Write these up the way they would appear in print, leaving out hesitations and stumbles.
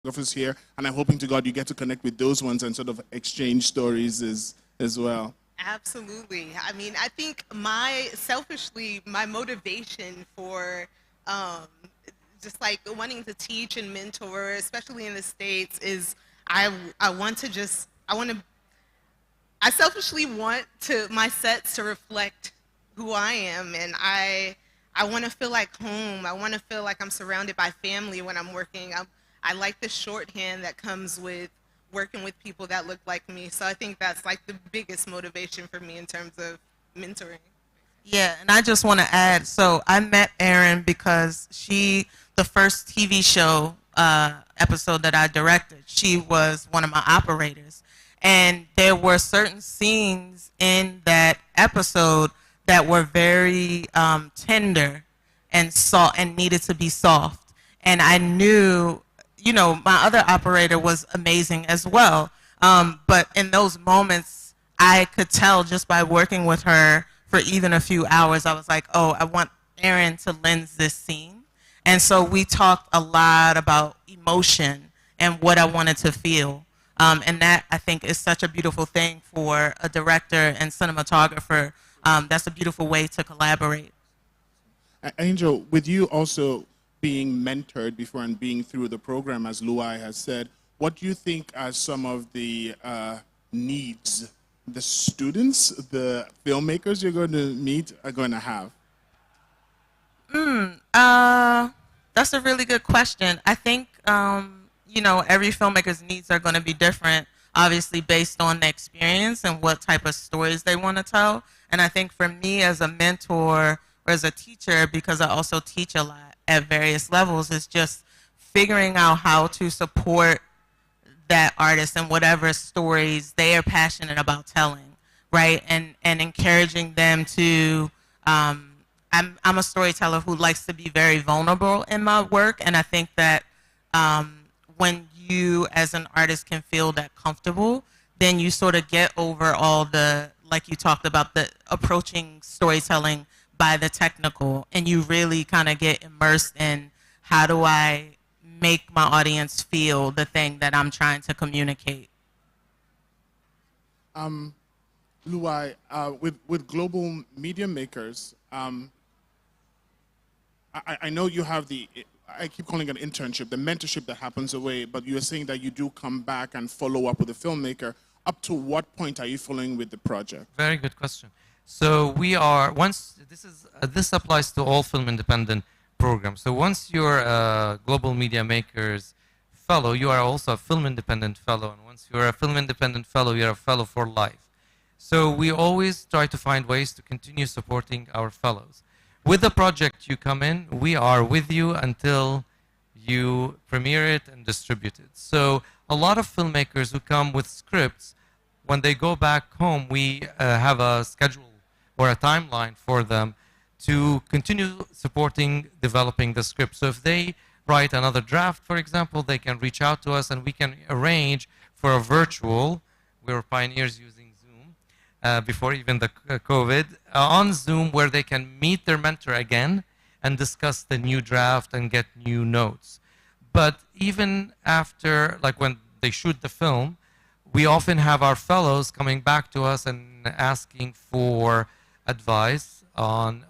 cinematographers here, and I'm hoping to God you get to connect with those ones and sort of exchange stories as well. Absolutely. I mean, I think selfishly, my motivation for um, just like wanting to teach and mentor, especially in the States, is I want to just, I selfishly want my sets to reflect who I am, and I want to feel like home. I want to feel like I'm surrounded by family when I'm working. I like the shorthand that comes with working with people that look like me. So I think that's like the biggest motivation for me in terms of mentoring. Yeah, and I just want to add, so I met Erin because the first TV show episode that I directed, she was one of my operators. And there were certain scenes in that episode that were very tender and and needed to be soft. And I knew, my other operator was amazing as well. But in those moments, I could tell just by working with her for even a few hours, I was like, oh, I want Erin to lens this scene. And so we talked a lot about emotion and what I wanted to feel. And that, I think, is such a beautiful thing for a director and cinematographer. That's a beautiful way to collaborate. Angel, with you also being mentored before and being through the program, as Luai has said, what do you think are some of the needs the students, the filmmakers you're going to meet are going to have? That's a really good question. I think, every filmmaker's needs are going to be different, obviously based on the experience and what type of stories they want to tell. And I think for me as a mentor or as a teacher, because I also teach a lot at various levels, is just figuring out how to support that artist and whatever stories they are passionate about telling, right? And encouraging them to, I'm a storyteller who likes to be very vulnerable in my work, and I think that when you as an artist can feel that comfortable, then you sort of get over all the, like you talked about, the approaching storytelling by the technical, and you really kind of get immersed in how do I make my audience feel the thing that I'm trying to communicate. Luai, with global media makers, I know you have I keep calling it an internship, the mentorship that happens away, but you're saying that you do come back and follow up with a filmmaker. Up to what point are you following with the project? Very good question. So we are, this applies to all film independent programs. So once you're a Global Media Makers Fellow, you are also a Film Independent Fellow. And once you're a Film Independent Fellow, you're a Fellow for life. So we always try to find ways to continue supporting our fellows. With the project you come in, we are with you until you premiere it and distribute it. So a lot of filmmakers who come with scripts, when they go back home, we have a schedule or a timeline for them to continue supporting developing the script. So if they write another draft, for example, they can reach out to us and we can arrange for a virtual, we were pioneers using Zoom before even the COVID, on Zoom where they can meet their mentor again and discuss the new draft and get new notes. But even after, like when they shoot the film, we often have our fellows coming back to us and asking for advice on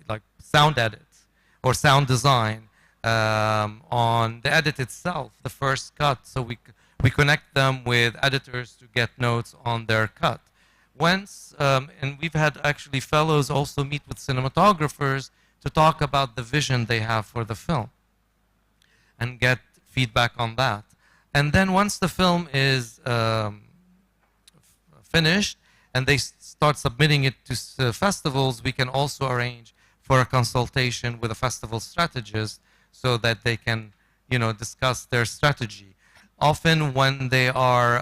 like sound edits or sound design, on the edit itself, the first cut. So we connect them with editors to get notes on their cut. And we've had actually fellows also meet with cinematographers to talk about the vision they have for the film and get feedback on that. And then once the film is finished and they start submitting it to festivals, we can also arrange for a consultation with a festival strategist so that they can, discuss their strategy. Often when they are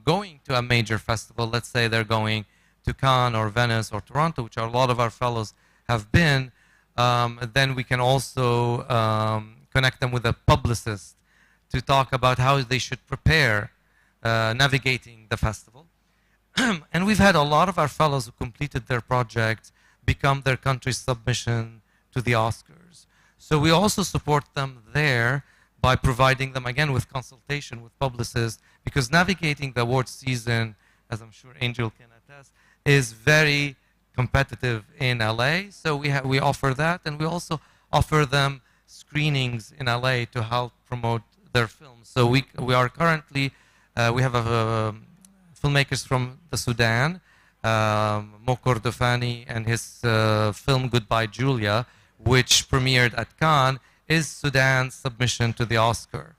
going to a major festival, let's say they're going to Cannes or Venice or Toronto, which a lot of our fellows have been, then we can also connect them with a publicist to talk about how they should prepare navigating the festival. And we've had a lot of our fellows who completed their projects become their country's submission to the Oscars. So we also support them there by providing them again with consultation with publicists, because navigating the award season, as I'm sure Angel can attest, is very competitive in LA. So we offer that, and we also offer them screenings in LA to help promote their films. So we are currently we have filmmakers from the Sudan, Mo Kordofani and his film Goodbye Julia, which premiered at Cannes, is Sudan's submission to the Oscar.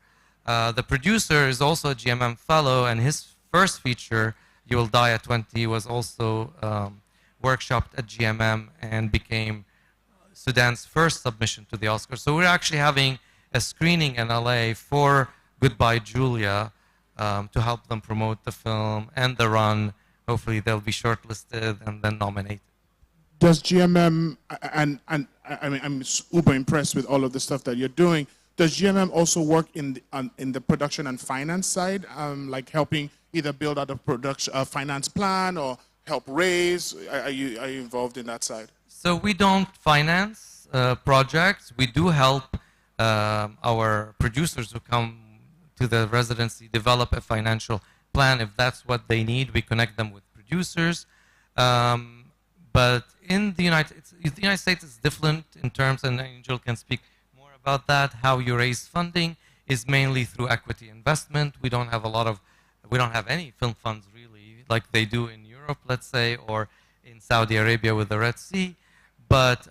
The producer is also a GMM fellow, and his first feature, You Will Die at 20, was also workshopped at GMM and became Sudan's first submission to the Oscar. So we're actually having a screening in LA for Goodbye Julia to help them promote the film and the run. Hopefully they'll be shortlisted and then nominated. Does GMM, and I mean, I'm uber impressed with all of the stuff that you're doing. Does GMM also work in the production and finance side, like helping either build out a production finance plan or help raise? Are you involved in that side? So we don't finance projects. We do help our producers who come to the residency develop a financial plan. If that's what they need, we connect them with producers. But in the United States is different in terms, and Angel can speak more about that. How you raise funding is mainly through equity investment. We don't have any film funds really, like they do in Europe, let's say, or in Saudi Arabia with the Red Sea. But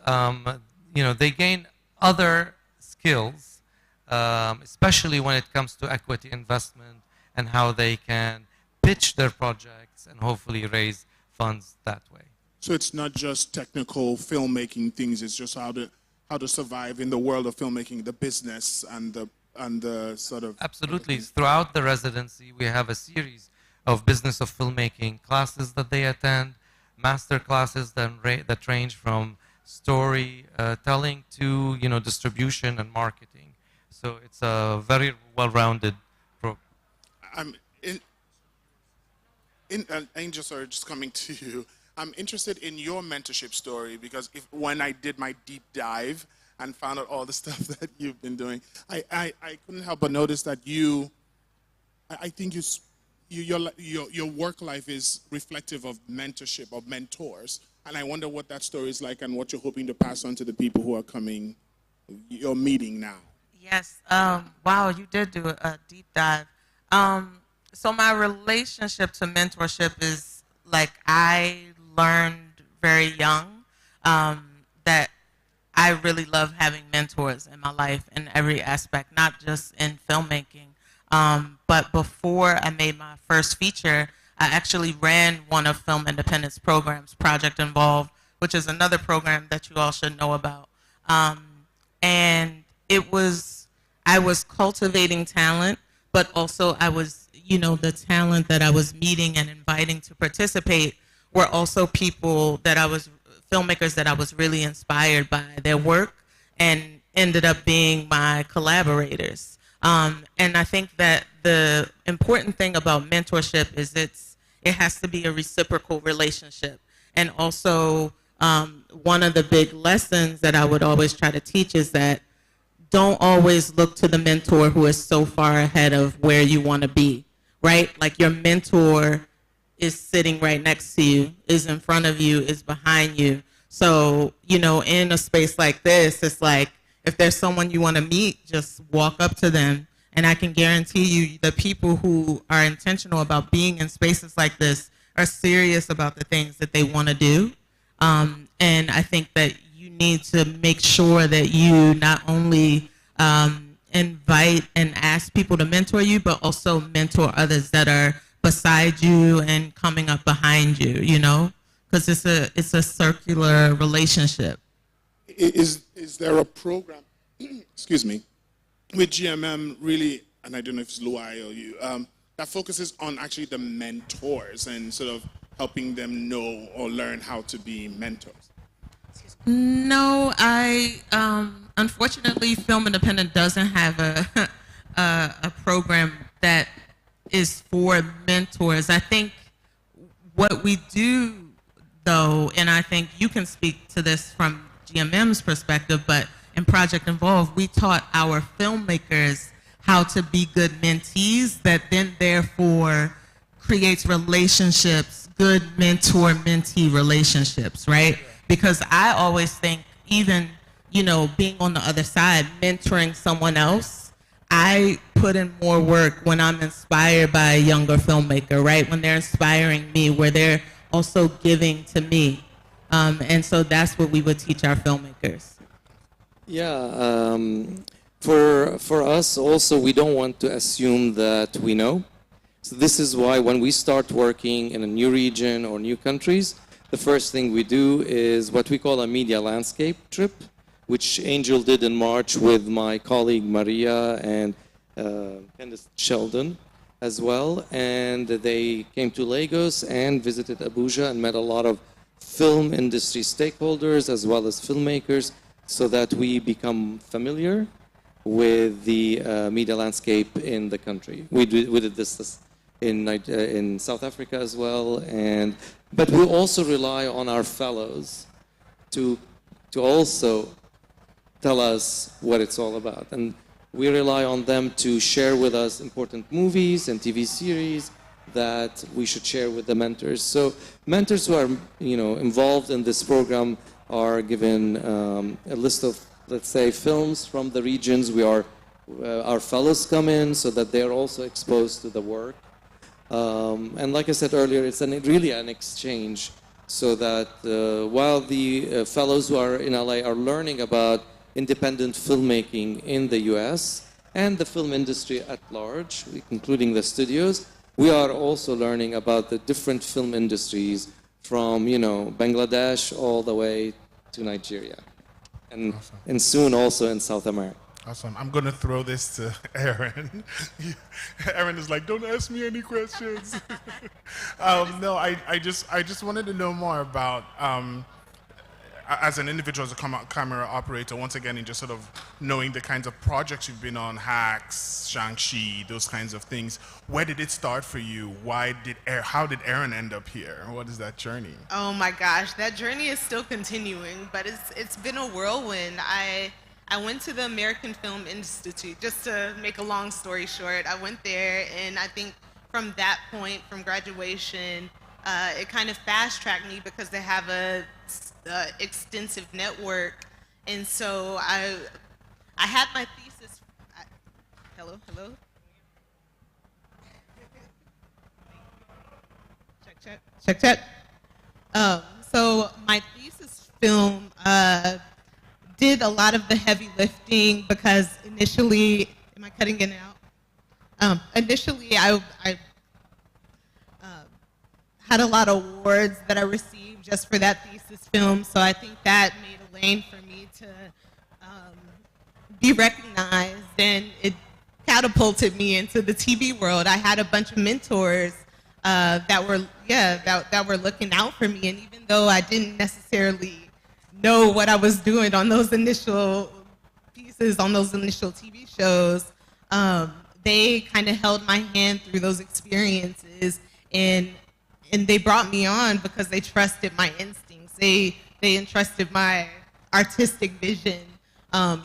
they gain other skills, especially when it comes to equity investment and how they can pitch their projects and hopefully raise funds that way. So it's not just technical filmmaking things; it's just how to survive in the world of filmmaking, the business and the sort of. Absolutely. Throughout the residency, we have a series of business of filmmaking classes that they attend, master classes that range from story telling to distribution and marketing. So it's a very well-rounded program. Angel, sorry, just coming to you. I'm interested in your mentorship story, because when I did my deep dive and found out all the stuff that you've been doing, I couldn't help but notice that I think your work life is reflective of mentorship, of mentors, and I wonder what that story is like and what you're hoping to pass on to the people who are coming, you're meeting now. Yes. Wow, you did do a deep dive. So my relationship to mentorship is like I learned very young that I really love having mentors in my life in every aspect, not just in filmmaking. But before I made my first feature, I actually ran one of Film Independence programs, Project Involved, which is another program that you all should know about. And I was cultivating talent, but also I was, the talent that I was meeting and inviting to participate were also filmmakers that I was really inspired by their work and ended up being my collaborators. And I think that the important thing about mentorship is it has to be a reciprocal relationship. And also, one of the big lessons that I would always try to teach is that don't always look to the mentor who is so far ahead of where you want to be, right? Like your mentor is sitting right next to you, is in front of you, is behind you. So, in a space like this, it's like, if there's someone you want to meet, just walk up to them. And I can guarantee you the people who are intentional about being in spaces like this are serious about the things that they want to do. And I think that you need to make sure that you not only invite and ask people to mentor you, but also mentor others that are beside you and coming up behind you, because it's a circular relationship. Is there a program, excuse me, with GMM really, and I don't know if it's Luai or you, that focuses on actually the mentors and sort of helping them know or learn how to be mentors? No, unfortunately, Film Independent doesn't have a program that is for mentors. I think what we do, though, and I think you can speak to this from GMM's perspective, but in Project Involved, we taught our filmmakers how to be good mentees that then therefore creates relationships, good mentor-mentee relationships, right? Because I always think even, you know, being on the other side, mentoring someone else, I put in more work when I'm inspired by a younger filmmaker, right? When they're inspiring me, where they're also giving to me. And so that's what we would teach our filmmakers. Yeah, for us also, we don't want to assume that we know. So this is why when we start working in a new region or new countries, the first thing we do is what we call a media landscape trip, which Angel did in March with my colleague Maria and Candice Sheldon as well. And they came to Lagos and visited Abuja and met a lot of film industry stakeholders as well as filmmakers so that we become familiar with the media landscape in the country. We did this in South Africa as well, but we also rely on our fellows to also tell us what it's all about. And we rely on them to share with us important movies and TV series that we should share with the mentors. So mentors who are, you know, involved in this program are given a list of, let's say, films from the regions our fellows come in so that they're also exposed to the work. And like I said earlier, it's really an exchange so that while the fellows who are in LA are learning about independent filmmaking in the US and the film industry at large, including the studios, we are also learning about the different film industries from, you know, Bangladesh all the way to Nigeria. And, awesome. And soon also in South America. Awesome. I'm going to throw this to Aaron. Aaron is like, don't ask me any questions. No, I just wanted to know more about, as an individual, as a camera operator, once again, in just sort of knowing the kinds of projects you've been on, Hacks, Shang-Chi, those kinds of things. Where did it start for you? How did Aaron end up here? What is that journey? Oh my gosh, that journey is still continuing, but it's been a whirlwind. I went to the American Film Institute, just to make a long story short. I went there, and I think from that point, from graduation, it kind of fast-tracked me because they have a extensive network. And so I had my thesis. Hello? Check. So my thesis film did a lot of the heavy lifting because initially, am I cutting in and out? Initially, I had a lot of awards that I received just for that thesis film, so I think that made a lane for me to be recognized, and it catapulted me into the TV world. I had a bunch of mentors that were looking out for me, and even though I didn't necessarily know what I was doing on those initial pieces, on those initial TV shows, they kind of held my hand through those experiences, and they brought me on because they trusted my instincts. They entrusted my artistic vision,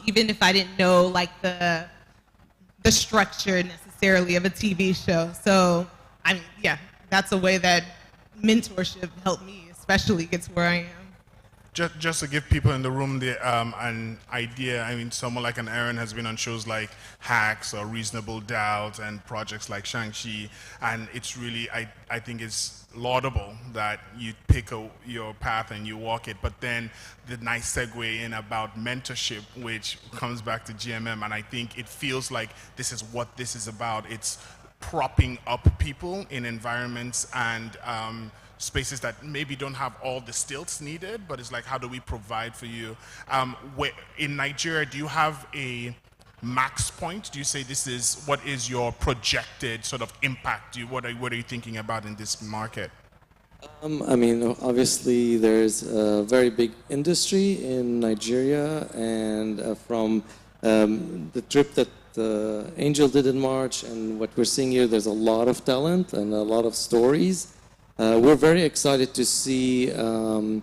even if I didn't know like the structure necessarily of a TV show. So, I mean, yeah, that's a way that mentorship helped me, especially get to where I am. Just to give people in the room an idea, I mean, someone like an Aaron has been on shows like Hacks or Reasonable Doubt and projects like Shang-Chi, and it's really, I think it's laudable that you pick your path and you walk it, but then the nice segue in about mentorship, which comes back to GMM, and I think it feels like this is what this is about. It's propping up people in environments and spaces that maybe don't have all the stilts needed, but it's like, how do we provide for you? In Nigeria, do you have a max point? Do you say what is your projected sort of impact? What are you thinking about in this market? I mean, obviously there's a very big industry in Nigeria, and from the trip that Angel did in March and what we're seeing here, there's a lot of talent and a lot of stories. We're very excited to see for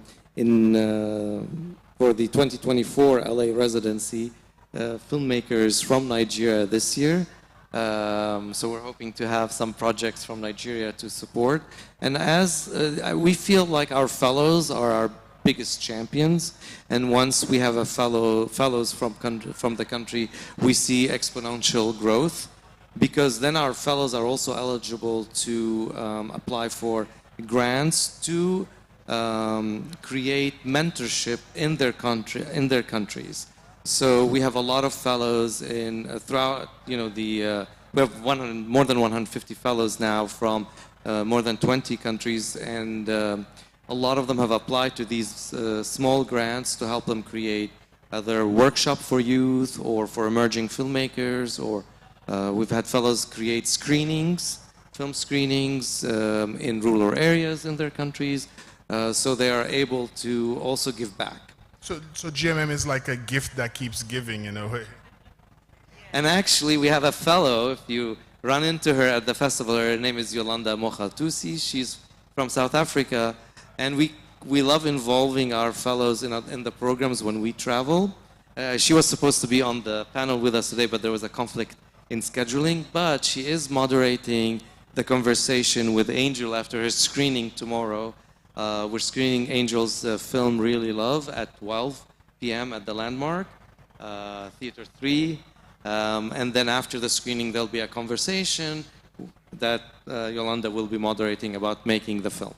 the 2024 LA residency filmmakers from Nigeria this year. So we're hoping to have some projects from Nigeria to support. And as we feel like our fellows are our biggest champions, and once we have a fellows from the country, we see exponential growth, because then our fellows are also eligible to apply for grants to create mentorship in their countries. So we have a lot of fellows in throughout, we have more than 150 fellows now from more than 20 countries, and a lot of them have applied to these small grants to help them create either workshop for youth or for emerging filmmakers, or we've had fellows create film screenings in rural areas in their countries, so they are able to also give back. So GMM is like a gift that keeps giving in a way. And actually, we have a fellow, if you run into her at the festival, her name is Yolanda Mokhatusi. She's from South Africa, and we love involving our fellows in the programs when we travel. She was supposed to be on the panel with us today, but there was a conflict in scheduling. But she is moderating the conversation with Angel after her screening tomorrow. We're screening Angel's film Really Love at 12 p.m. at the Landmark, Theater 3. And then after the screening, there'll be a conversation that Yolanda will be moderating about making the film.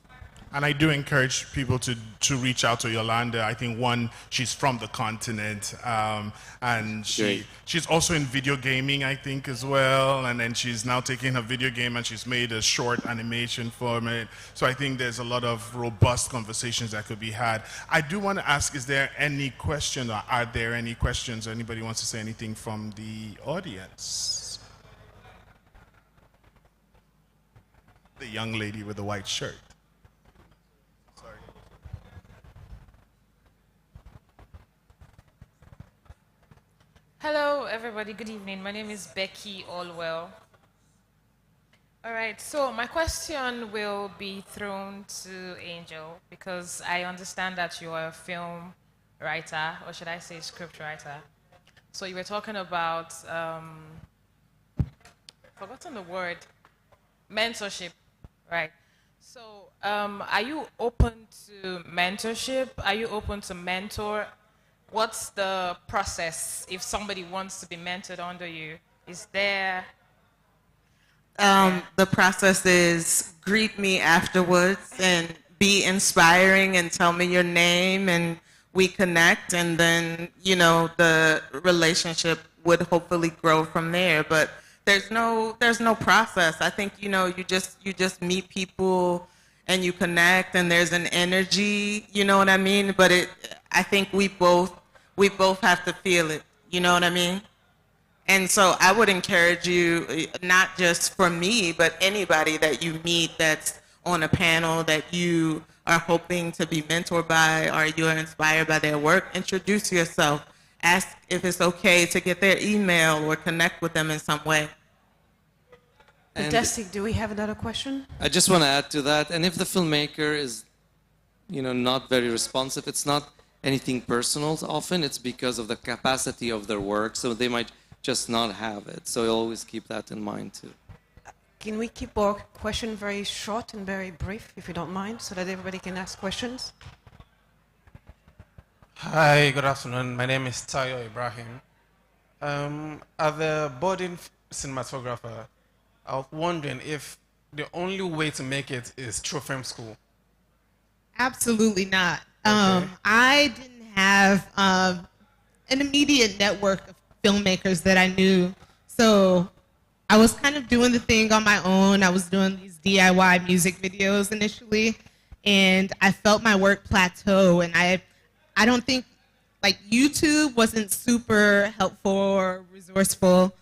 And I do encourage people to reach out to Yolanda. I think, one, she's from the continent, and she's also in video gaming, I think, as well. And then she's now taking her video game and she's made a short animation from it. So I think there's a lot of robust conversations that could be had. I do want to ask, is there any question, or are there any questions? Anybody wants to say anything from the audience? The young lady with the white shirt. Hello, everybody. Good evening. My name is Becky Allwell. All right, so my question will be thrown to Angel, because I understand that you are a film writer, or should I say script writer. So you were talking about, forgotten the word, mentorship, right? So are you open to mentorship? Are you open to mentor? What's the process if somebody wants to be mentored under you? Is there... The process is greet me afterwards and be inspiring and tell me your name, and we connect, and then, the relationship would hopefully grow from there. But there's no process. I think, you just meet people and you connect, and there's an energy, you know what I mean? But I think we both have to feel it, you know what I mean? And so I would encourage you, not just for me, but anybody that you meet that's on a panel that you are hoping to be mentored by, or you're inspired by their work, introduce yourself. Ask if it's okay to get their email or connect with them in some way. Fantastic. Do we have another question? I just want to add to that. And if the filmmaker is, not very responsive, it's not anything personal. Often it's because of the capacity of their work, so they might just not have it. So you'll always keep that in mind too. Can we keep our question very short and very brief, if you don't mind, so that everybody can ask questions? Hi, good afternoon. My name is Tayo Ibrahim. As a budding cinematographer, I was wondering if the only way to make it is through film school. Absolutely not. Okay. I didn't have an immediate network of filmmakers that I knew, so I was kind of doing the thing on my own. I was doing these DIY music videos initially, and I felt my work plateau, and I don't think, YouTube wasn't super helpful or resourceful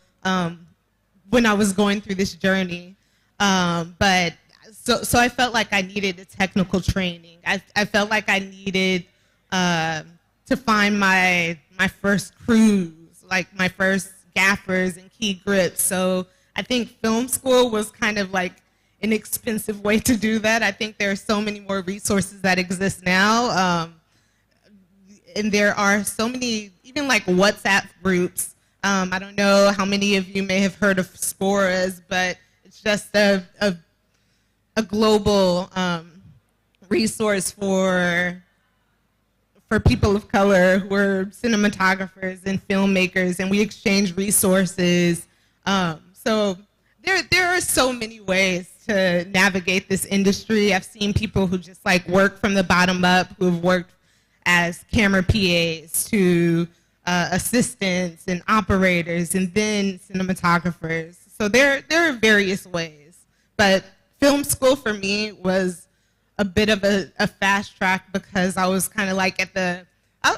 when I was going through this journey. But so I felt like I needed a technical training. I felt like I needed to find my first crews, like my first gaffers and key grips. So I think film school was kind of like an expensive way to do that. I think there are so many more resources that exist now. And there are so many, even like WhatsApp groups I don't know how many of you may have heard of Sporas, but it's just a global resource for people of color who are cinematographers and filmmakers, and we exchange resources. So there are so many ways to navigate this industry. I've seen people who just like work from the bottom up, who have worked as camera PAs to assistants and operators and then cinematographers. So there are various ways. But film school for me was a bit of a fast track because I was kind of like at the, I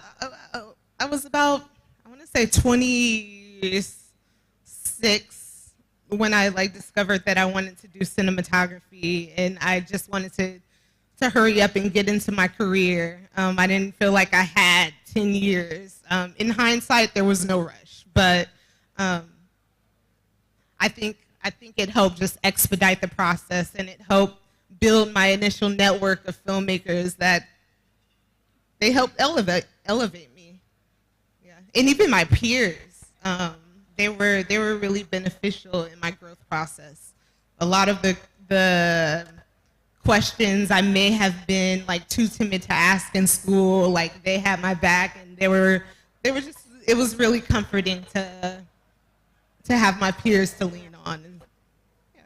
was about, I want to say 26 when I like discovered that I wanted to do cinematography, and I just wanted to hurry up and get into my career. I didn't feel like I had 10 years. In hindsight, there was no rush, but I think it helped just expedite the process, and it helped build my initial network of filmmakers that they helped elevate me. Yeah, and even my peers, they were really beneficial in my growth process. A lot of the questions I may have been like too timid to ask in school, like they had my back, and they were just, it was really comforting to have my peers to lean on. And, yeah.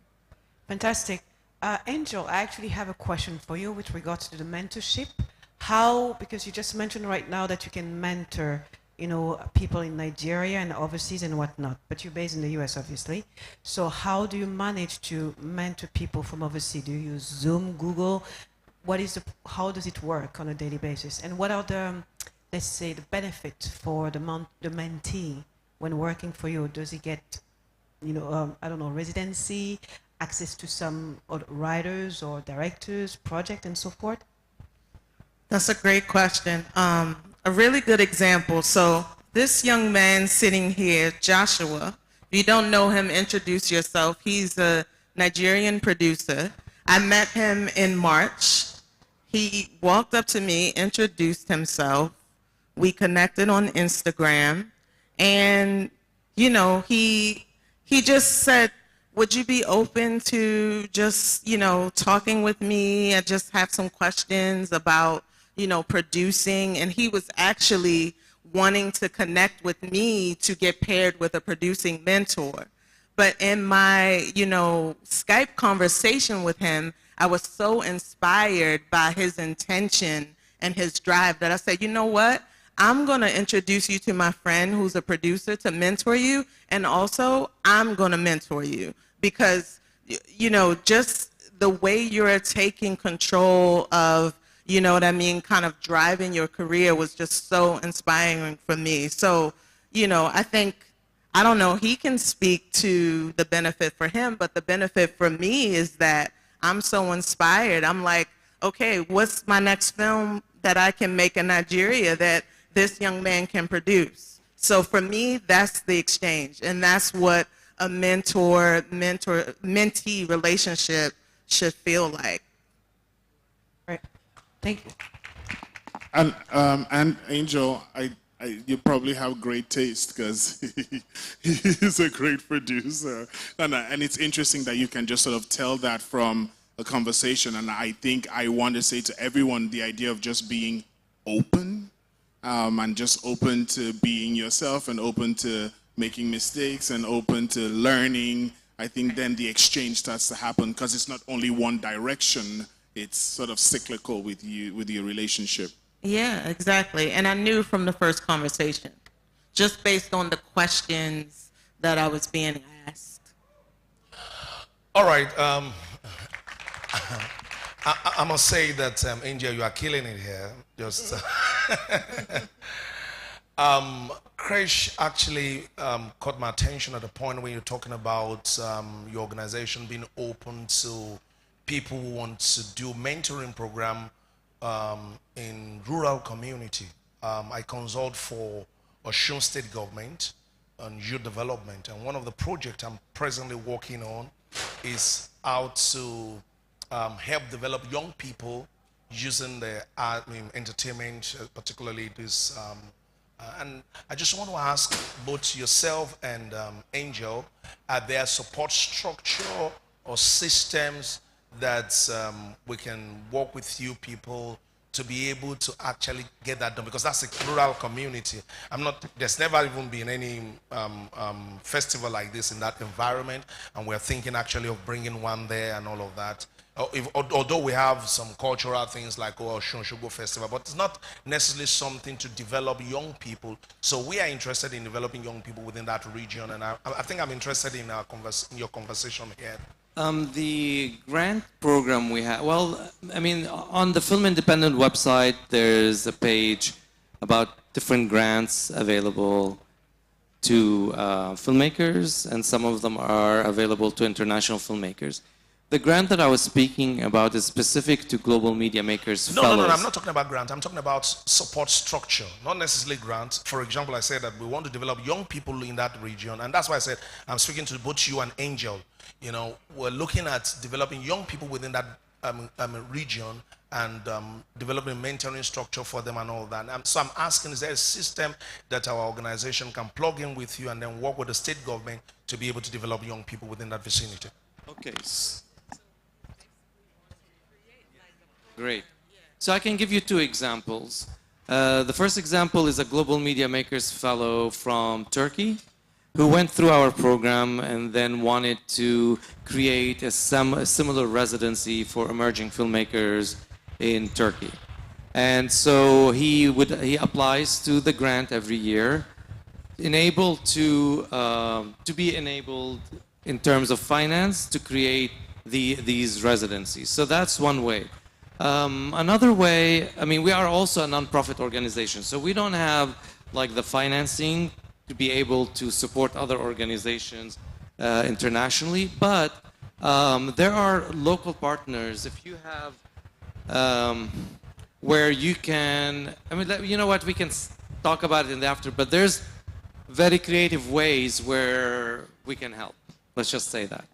Fantastic. Angel, I actually have a question for you with regards to the mentorship. How, because you just mentioned right now that you can mentor, you know, people in Nigeria and overseas and whatnot, but you're based in the US, obviously. So how do you manage to mentor people from overseas? Do you use Zoom, Google? How does it work on a daily basis? And what are the, let's say, the benefits for the mentee when working for you? Does he get, you know, I don't know, residency, access to some writers or directors, project, and so forth? That's a great question. A really good example. So this young man sitting here, Joshua, if you don't know him, introduce yourself. He's a Nigerian producer. I met him in March. He walked up to me, introduced himself. We connected on Instagram. And, you know, he just said, would you be open to just, you know, talking with me? I just have some questions about, you know, producing. And he was actually wanting to connect with me to get paired with a producing mentor. But in my, you know, Skype conversation with him, I was so inspired by his intention and his drive that I said, you know what? I'm going to introduce you to my friend who's a producer to mentor you, and also I'm going to mentor you because, you know, just the way you're taking control of, you know what I mean, kind of driving your career was just so inspiring for me. So, you know, I think, I don't know, he can speak to the benefit for him, but the benefit for me is that I'm so inspired. I'm like, okay, what's my next film that I can make in Nigeria that this young man can produce? So for me, that's the exchange, and that's what a mentee relationship should feel like. Right. Thank you. And Angel, you probably have great taste because he's a great producer, and it's interesting that you can just sort of tell that from a conversation. And I think I want to say to everyone the idea of just being open. And just open to being yourself and open to making mistakes and open to learning. I think then the exchange starts to happen because it's not only one direction, it's sort of cyclical with your relationship. Yeah, exactly. And I knew from the first conversation, just based on the questions that I was being asked. All right. I must say that, Angel, you are killing it here. Just Krish actually caught my attention at the point when you're talking about your organization being open to people who want to do mentoring program in rural community. I consult for Osun State government on youth development, and one of the projects I'm presently working on is how to help develop young people using the entertainment, particularly this And I just want to ask both yourself and Angel, are there support structure or systems that we can work with you people to be able to actually get that done? Because that's a rural community. There's never even been any festival like this in that environment, and we're thinking actually of bringing one there and all of that. Although we have some cultural things like Shonshogo Festival, but it's not necessarily something to develop young people. So we are interested in developing young people within that region, and I think I'm interested in in your conversation here. The grant program we have, well, I mean, on the Film Independent website, there's a page about different grants available to filmmakers, and some of them are available to international filmmakers. The grant that I was speaking about is specific to Global Media Makers Fellows. No, I'm not talking about grant. I'm talking about support structure, not necessarily grant. For example, I said that we want to develop young people in that region, and that's why I said I'm speaking to both you and Angel. You know, we're looking at developing young people within that region and developing a mentoring structure for them and all that. So I'm asking, is there a system that our organization can plug in with you and then work with the state government to be able to develop young people within that vicinity? Okay. Great. So I can give you two examples. The first example is a Global Media Makers Fellow from Turkey who went through our program and then wanted to create a similar residency for emerging filmmakers in Turkey. And so he applies to the grant every year, to be enabled in terms of finance to create these residencies. So that's one way. Another way, I mean, we are also a non-profit organization, so we don't have like the financing to be able to support other organizations internationally, but there are local partners. If you have where you can, I mean, you know what, we can talk about it in the after, but there's very creative ways where we can help. Let's just say that.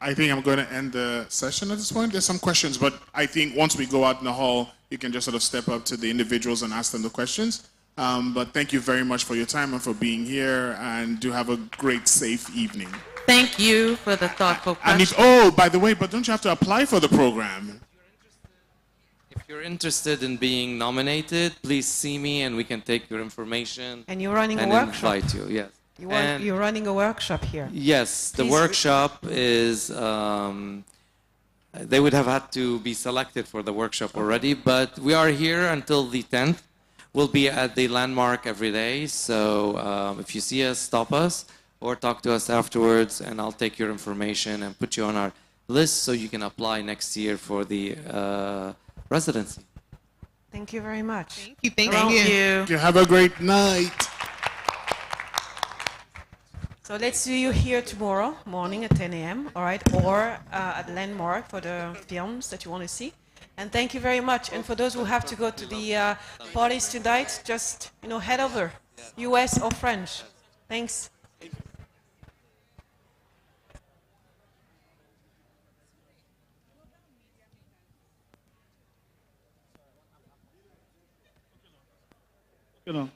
I think I'm going to end the session at this point. There's some questions, but I think once we go out in the hall, you can just sort of step up to the individuals and ask them the questions. But thank you very much for your time and for being here, and do have a great, safe evening. Thank you for the thoughtful And question. by the way, but don't you have to apply for the program? If you're interested in being nominated, please see me and we can take your information. And you're running a workshop. Invite you, yes. You're running a workshop here. Yes, the workshop is, they would have had to be selected for the workshop already, but we are here until the 10th. We'll be at the landmark every day, so if you see us, stop us or talk to us afterwards, and I'll take your information and put you on our list so you can apply next year for the residency. Thank you very much. Thank you. You have a great night. So let's see you here tomorrow morning at 10 a.m., all right, or at Landmark for the films that you want to see. And thank you very much. And for those who have to go to the parties tonight, just, head over, US or French. Thanks. You know.